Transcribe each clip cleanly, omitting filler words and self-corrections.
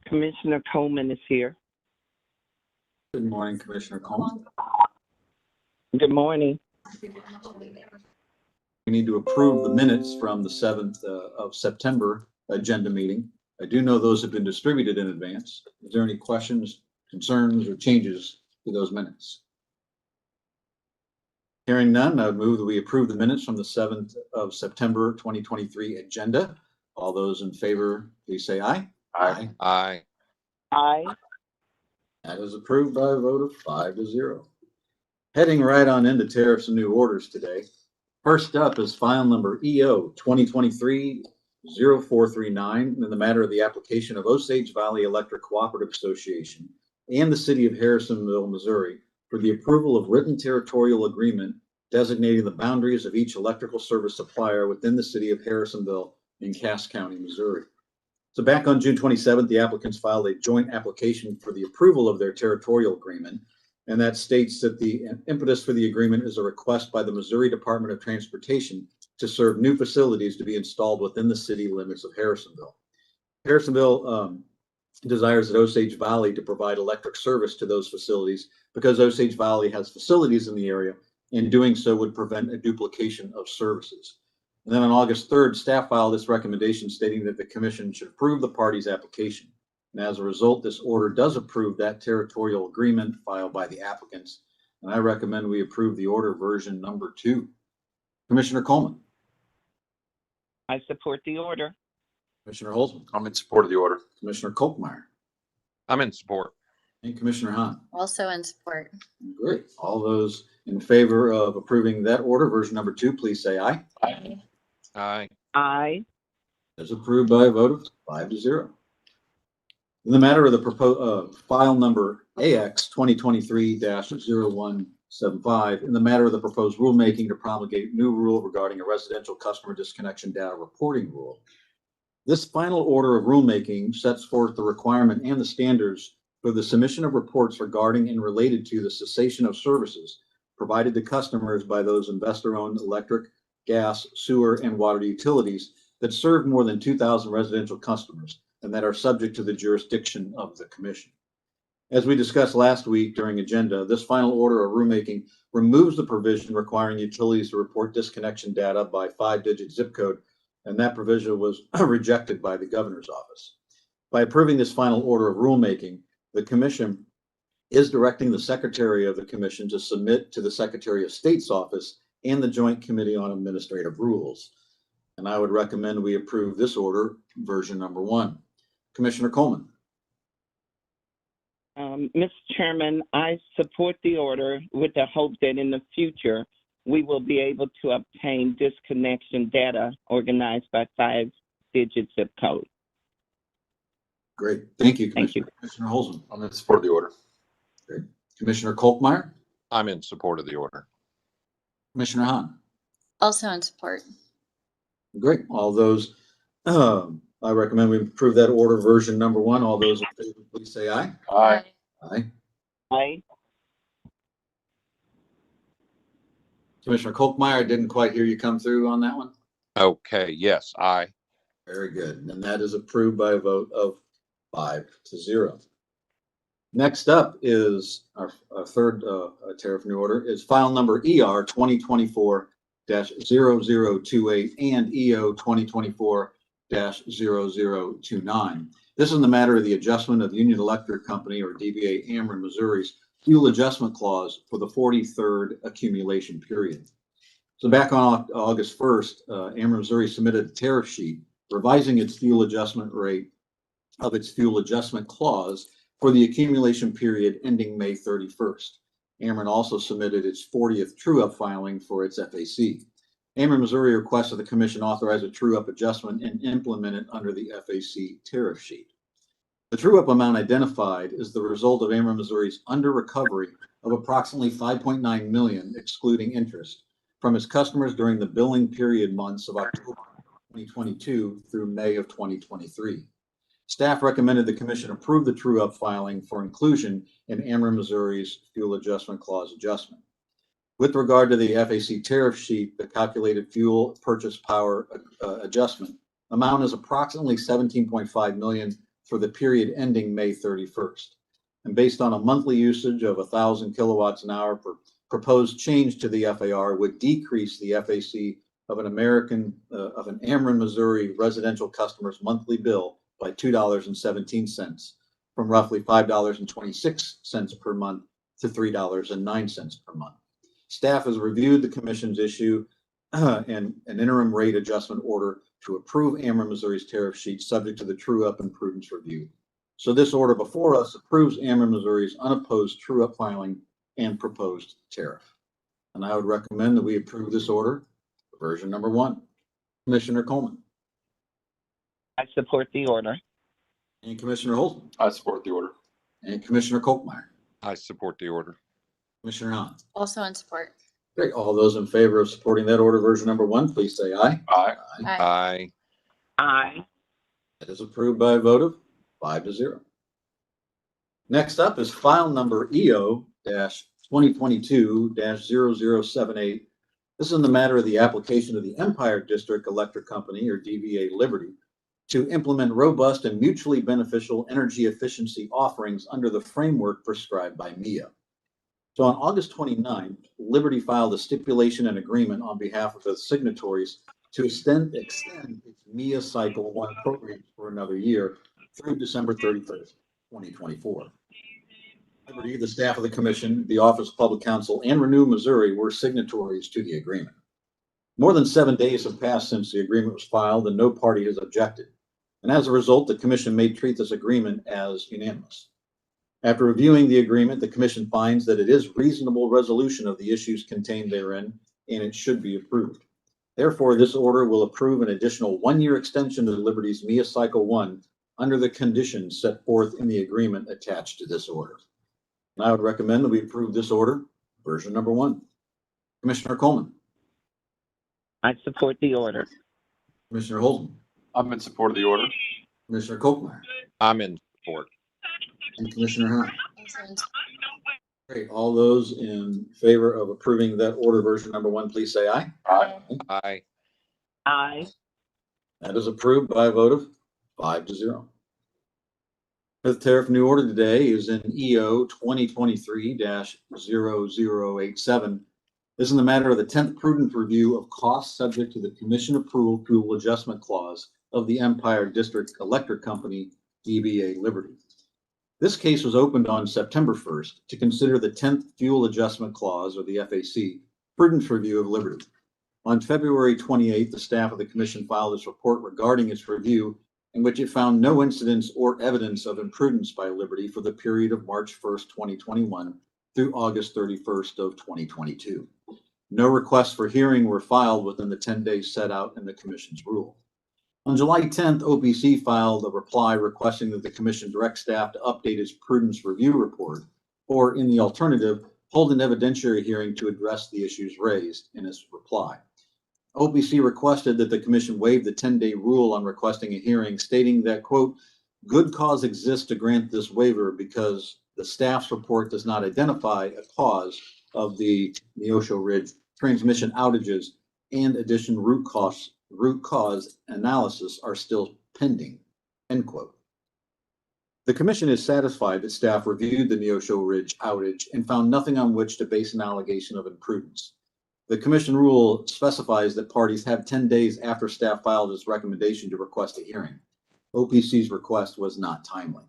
Commissioner Coleman is here. Good morning, Commissioner Coleman. Good morning. We need to approve the minutes from the 7th of September agenda meeting. I do know those have been distributed in advance. Is there any questions, concerns, or changes to those minutes? Hearing none, I would move that we approve the minutes from the 7th of September 2023 agenda. All those in favor, please say aye. Aye. Aye. Aye. That is approved by a vote of 5-0. Heading right on into tariffs and new orders today. First up is file number EO 2023-0439 in the matter of the application of Osage Valley Electric Cooperative Association and the City of Harrisonville, Missouri, for the approval of written territorial agreement designating the boundaries of each electrical service supplier within the City of Harrisonville in Cass County, Missouri. So back on June 27th, the applicants filed a joint application for the approval of their territorial agreement. And that states that the impetus for the agreement is a request by the Missouri Department of Transportation to serve new facilities to be installed within the city limits of Harrisonville. Harrisonville desires that Osage Valley to provide electric service to those facilities because Osage Valley has facilities in the area, and doing so would prevent a duplication of services. And then on August 3rd, staff filed this recommendation stating that the commission should approve the party's application. And as a result, this order does approve that territorial agreement filed by the applicants. And I recommend we approve the order version number 2. Commissioner Coleman. I support the order. Commissioner Holzman. I'm in support of the order. Commissioner Kolkmeyer. I'm in support. And Commissioner Hahn. Also in support. Great. All those in favor of approving that order version number 2, please say aye. Aye. Aye. Aye. That's approved by a vote of 5-0. In the matter of the file number AX 2023-0175, in the matter of the proposed rulemaking to promulgate new rule regarding a residential customer disconnection data reporting rule. This final order of rulemaking sets forth the requirement and the standards for the submission of reports regarding and related to the cessation of services provided to customers by those investor-owned electric, gas, sewer, and water utilities that serve more than 2,000 residential customers and that are subject to the jurisdiction of the commission. As we discussed last week during agenda, this final order of rulemaking removes the provision requiring utilities to report disconnection data by 5-digit zip code, and that provision was rejected by the governor's office. By approving this final order of rulemaking, the commission is directing the secretary of the commission to submit to the Secretary of State's office and the Joint Committee on Administrative Rules. And I would recommend we approve this order version number 1. Commissioner Coleman. Mr. Chairman, I support the order with the hope that in the future we will be able to obtain disconnection data organized by 5-digit zip code. Great. Thank you, Thank Commissioner. you. Commissioner Holzman. I'm in support of the order. Great. Commissioner Kolkmeyer. I'm in support of the order. Commissioner Hahn. Also in support. Great. All those, I recommend we approve that order version number 1. All those in favor, please say aye. Aye. Aye. Aye. Commissioner Kolkmeyer, I didn't quite hear you come through on that one. Okay. Yes. Aye. Very good. And that is approved by a vote of 5-0. Next up is our third tariff new order is file number ER 2024-0028 and EO 2024-0029. This is in the matter of the adjustment of Union Electric Company, or DBA Ameren, Missouri's fuel adjustment clause for the 43rd accumulation period. So back on August 1st, Ameren, Missouri submitted a tariff sheet revising its fuel adjustment rate of its fuel adjustment clause for the accumulation period ending May 31st. Ameren also submitted its 40th true-up filing for its FAC. Ameren, Missouri requested the commission authorize a true-up adjustment and implement it under the FAC tariff sheet. The true-up amount identified is the result of Ameren, Missouri's under-recovery of approximately $5.9 million, excluding interest, from its customers during the billing period months of October 2022 through May of 2023. Staff recommended the commission approve the true-up filing for inclusion in Ameren, Missouri's fuel adjustment clause adjustment. With regard to the FAC tariff sheet, the calculated fuel purchase power adjustment amount is approximately $17.5 million for the period ending May 31st. And based on a monthly usage of 1,000 kilowatts an hour, proposed change to the FAR would decrease the FAC of an Ameren, Missouri residential customer's monthly bill by $2.17 from roughly $5.26 per month to $3.09 per month. Staff has reviewed the commission's issue and an interim rate adjustment order to approve Ameren, Missouri's tariff sheet subject to the true-up and prudence review. So this order before us approves Ameren, Missouri's unopposed true-up filing and proposed tariff. And I would recommend that we approve this order, version number 1. Commissioner Coleman. I support the order. And Commissioner Holton. I support the order. And Commissioner Kolkmeyer. I support the order. Commissioner Hahn. Also in support. Great. All those in favor of supporting that order, version number 1, please say aye. Aye. Aye. Aye. Aye. That is approved by a vote of 5-0. Next up is file number EO-2022-0078. This is in the matter of the application of the Empire District Electric Company, or DBA Liberty, to implement robust and mutually beneficial energy efficiency offerings under the framework prescribed by MEA. So on August 29th, Liberty filed a stipulation and agreement on behalf of the signatories to extend its MEA Cycle 1 program for another year through December 31st, 2024. Liberty, the staff of the commission, the Office of Public Counsel, and Renew Missouri were signatories to the agreement. More than 7 days have passed since the agreement was filed, and no party has objected. And as a result, the commission may treat this agreement as unanimous. After reviewing the agreement, the commission finds that it is reasonable resolution of the issues contained therein, and it should be approved. Therefore, this order will approve an additional 1-year extension to Liberty's MEA Cycle 1 under the conditions set forth in the agreement attached to this order. And I would recommend that we approve this order, version number 1. Commissioner Coleman. I support the order. Commissioner Holden. I'm in support of the order. Commissioner Kolkmeyer. I'm in support. And Commissioner Hahn. Also in support. Great. All those in favor of approving that order, version number 1, please say aye. Aye. Aye. Aye. That is approved by a vote of 5-0. Fifth tariff new order today is in EO 2023-0087. This is in the matter of the 10th prudent review of costs subject to the commission approval fuel adjustment clause of the Empire District Electric Company, DBA Liberty. This case was opened on September 1st to consider the 10th fuel adjustment clause, or the FAC, prudence review of Liberty. On February 28th, the staff of the commission filed its report regarding its review, in which it found no incidents or evidence of imprudence by Liberty for the period of March 1st, 2021 through August 31st of 2022. No requests for hearing were filed within the 10 days set out in the commission's rule. On July 10th, OPC filed a reply requesting that the commission direct staff to update its prudence review report, or in the alternative, hold an evidentiary hearing to address the issues raised in its reply. OPC requested that the commission waive the 10-day rule on requesting a hearing, stating that, quote, good cause exists to grant this waiver because the staff's report does not identify a cause of the Neosho Ridge transmission outages, and additional root cause analysis are still pending, end quote. The commission is satisfied that staff reviewed the Neosho Ridge outage and found nothing on which to base an allegation of imprudence. The commission rule specifies that parties have 10 days after staff filed its recommendation to request a hearing. OPC's request was not timely.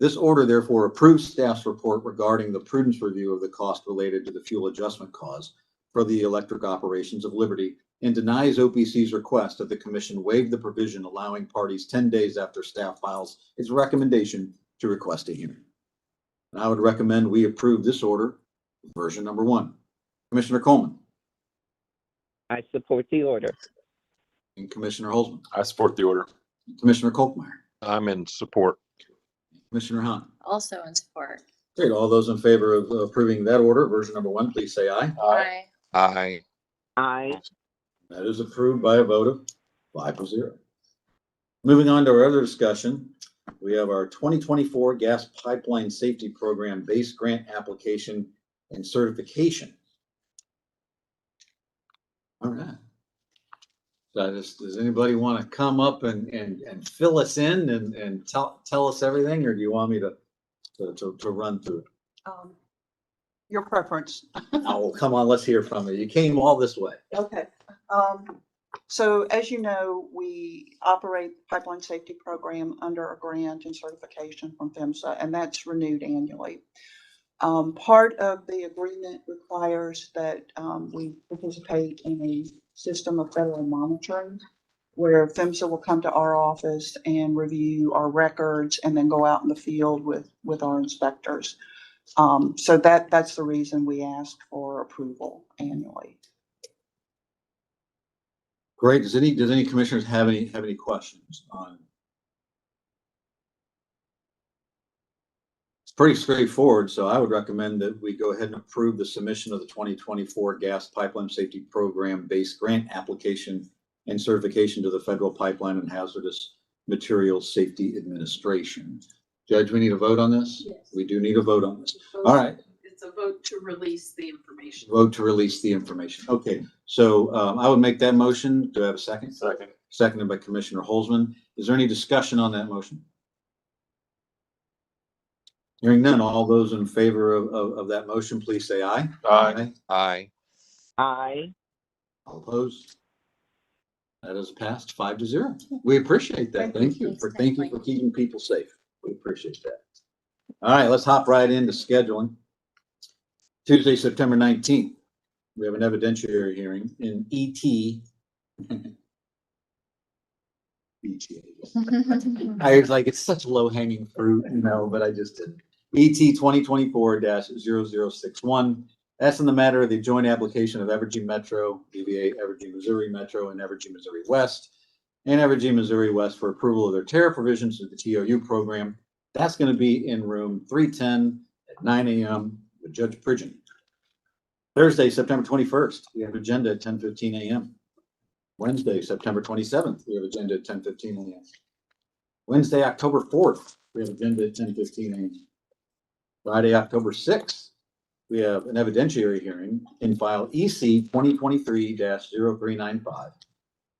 This order therefore approves staff's report regarding the prudence review of the cost related to the fuel adjustment clause for the electric operations of Liberty and denies OPC's request that the commission waive the provision allowing parties 10 days after staff files its recommendation to request a hearing. And I would recommend we approve this order, version number 1. Commissioner Coleman. I support the order. And Commissioner Holzman. I support the order. Commissioner Kolkmeyer. I'm in support. Commissioner Hahn. Also in support. Great. All those in favor of approving that order, version number 1, please say aye. Aye. Aye. Aye. That is approved by a vote of 5-0. Moving on to our other discussion, we have our 2024 Gas Pipeline Safety Program Base Grant Application and Certification. All right. Does anybody want to come up and fill us in and tell us everything, or do you want me to run through it? Your preference. Oh, come on, let's hear from you. You came all this way. Okay. So as you know, we operate the pipeline safety program under a grant and certification from PHMSA, and that's renewed annually. Part of the agreement requires that we participate in a system of federal monitoring where PHMSA will come to our office and review our records and then go out in the field with our inspectors. So that's the reason we ask for approval annually. Great. Does any commissioners have any questions on? It's pretty straightforward, so I would recommend that we go ahead and approve the submission of the 2024 Gas Pipeline Safety Program based grant application and certification to the Federal Pipeline and Hazardous Materials Safety Administration. Judge, we need a vote on this? Yes. We do need a vote on this. All right. It's a vote to release the information. Vote to release the information. Okay, so I would make that motion. Do I have a second? Second. Seconded by Commissioner Holzman. Is there any discussion on that motion? Hearing none, all those in favor of that motion, please say aye. Aye. Aye. Aye. All opposed? That is passed 5-0. We appreciate that. Thank you for keeping people safe. We appreciate that. All right, let's hop right into scheduling. Tuesday, September 19th, we have an evidentiary hearing in ET. I was like, it's such low hanging fruit, but I just didn't. ET 2024-0061. That's in the matter of the joint application of Evergy Metro, DBA Evergy Missouri Metro, and Evergy Missouri West, and Evergy Missouri West for approval of their tariff provisions to the TOU program. That's going to be in room 310 at 9 a.m. with Judge Pridgeon. Thursday, September 21st, we have agenda at 10:15 a.m. Wednesday, September 27th, we have agenda at 10:15 a.m. Wednesday, October 4th, we have agenda at 10:15 a.m. Friday, October 6th, we have an evidentiary hearing in file EC 2023-0395.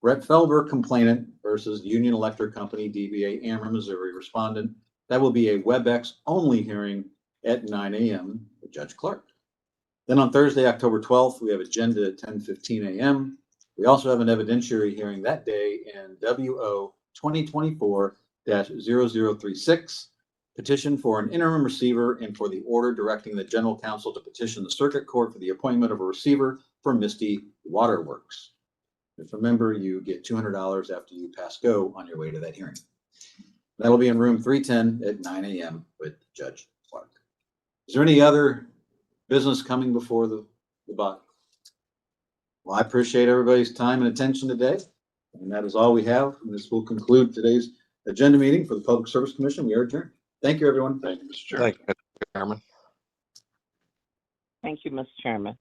Brett Felber, complainant, versus Union Electric Company, DBA Ameren, Missouri, respondent. That will be a WebEx only hearing at 9 a.m. with Judge Clark. Then on Thursday, October 12th, we have agenda at 10:15 a.m. We also have an evidentiary hearing that day in WO 2024-0036, petition for an interim receiver and for the order directing the general counsel to petition the circuit court for the appointment of a receiver for Misty Waterworks. Just remember, you get $200 after you pass go on your way to that hearing. That'll be in room 310 at 9 a.m. with Judge Clark. Is there any other business coming before the body? Well, I appreciate everybody's time and attention today. And that is all we have. And this will conclude today's agenda meeting for the Public Service Commission. We are adjourned. Thank you, everyone. Thank you, Mr. Chairman. Thank you, Mr. Chairman.